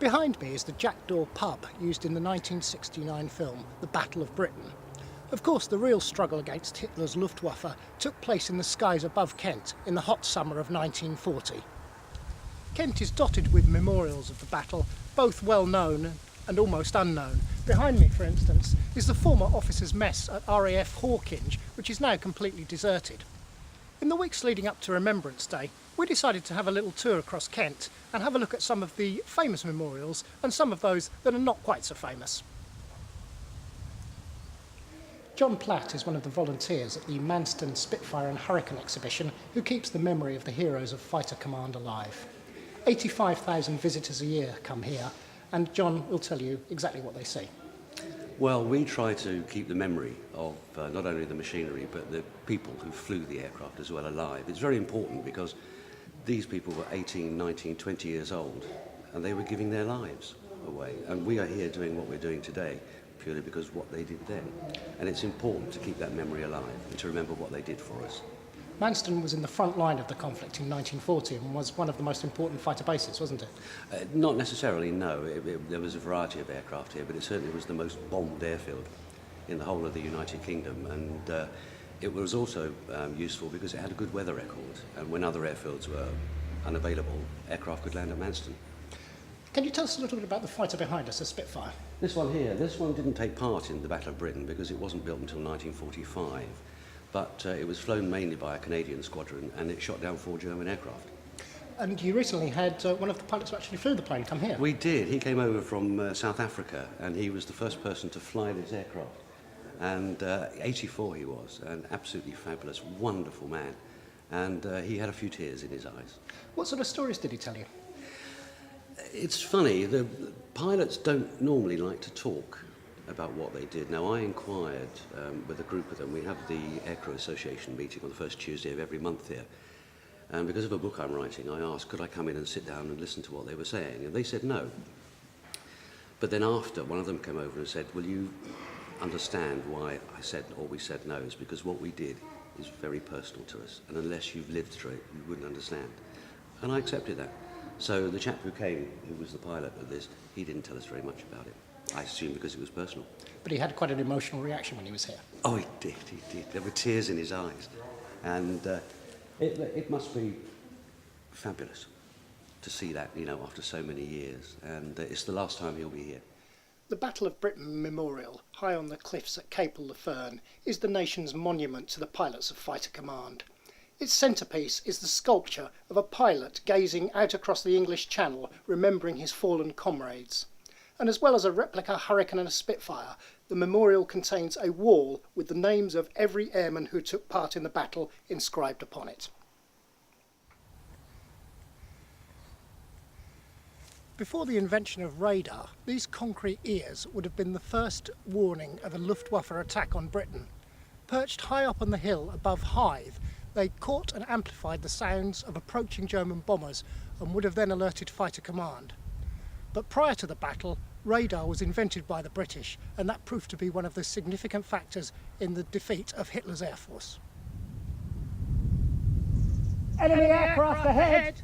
Behind me is the Jackdaw pub used in the 1969 film The Battle of Britain. Of course, the real struggle against Hitler's Luftwaffe took place in the skies above Kent in the hot summer of 1940. Kent is dotted with memorials of the battle, both well known and almost unknown. Behind me, for instance, is the former officers' mess at RAF Hawkinge, which is now completely deserted. In the weeks leading up to Remembrance Day, we decided to have a little tour across Kent and have a look at some of the famous memorials and some of those that are not quite so famous. John Platt is one of the volunteers at the Manston Spitfire and Hurricane exhibition who keeps the memory of the heroes of Fighter Command alive. 85,000 visitors a year come here, and John will tell you exactly what they see. Well, we try to keep the memory of not only the machinery but the people who flew the aircraft as well alive. It's very important because these people were 18, 19, 20 years old and they were giving their lives away. And we are here doing what we're doing today purely because of what they did then. And it's important to keep that memory alive and to remember what they did for us. Manston was in the front line of the conflict in 1940 and was one of the most important fighter bases, wasn't it? Not necessarily, no. There was a variety of aircraft here, but it certainly was the most bombed airfield in the whole of the United Kingdom. And it was also useful because it had a good weather record. And when other airfields were unavailable, aircraft could land at Manston. Can you tell us a little bit about the fighter behind us, the Spitfire? This one here, this one didn't take part in the Battle of Britain because it wasn't built until 1945. But it was flown mainly by a Canadian squadron and it shot down 4 German aircraft. And you recently had one of the pilots who actually flew the plane come here. We did. He came over from South Africa and he was the first person to fly this aircraft. And 84 he was, an absolutely fabulous, wonderful man. And he had a few tears in his eyes. What sort of stories did he tell you? It's funny, the pilots don't normally like to talk about what they did. Now, I inquired with a group of them. We have the Aircrew Association meeting on the first Tuesday of every month here. And because of a book I'm writing, I asked, could I come in and sit down and listen to what they were saying? And they said no. But then after, one of them came over and said, will you understand why I said, or we said no? It's because what we did is very personal to us. And unless you've lived through it, you wouldn't understand. And I accepted that. So the chap who came, who was the pilot of this, he didn't tell us very much about it. I assume because it was personal. But he had quite an emotional reaction when he was here. Oh, he did. There were tears in his eyes. And it must be fabulous to see that, you know, after so many years. And it's the last time he'll be here. The Battle of Britain Memorial, high on the cliffs at Capel-le-Fern, is the nation's monument to the pilots of Fighter Command. Its centrepiece is the sculpture of a pilot gazing out across the English Channel, remembering his fallen comrades. And as well as a replica Hurricane and a Spitfire, the memorial contains a wall with the names of every airman who took part in the battle inscribed upon it. Before the invention of radar, these concrete ears would have been the first warning of a Luftwaffe attack on Britain. Perched high up on the hill above Hythe, they caught and amplified the sounds of approaching German bombers and would have then alerted Fighter Command. But prior to the battle, radar was invented by the British, and that proved to be one of the significant factors in the defeat of Hitler's Air Force. Enemy aircraft ahead!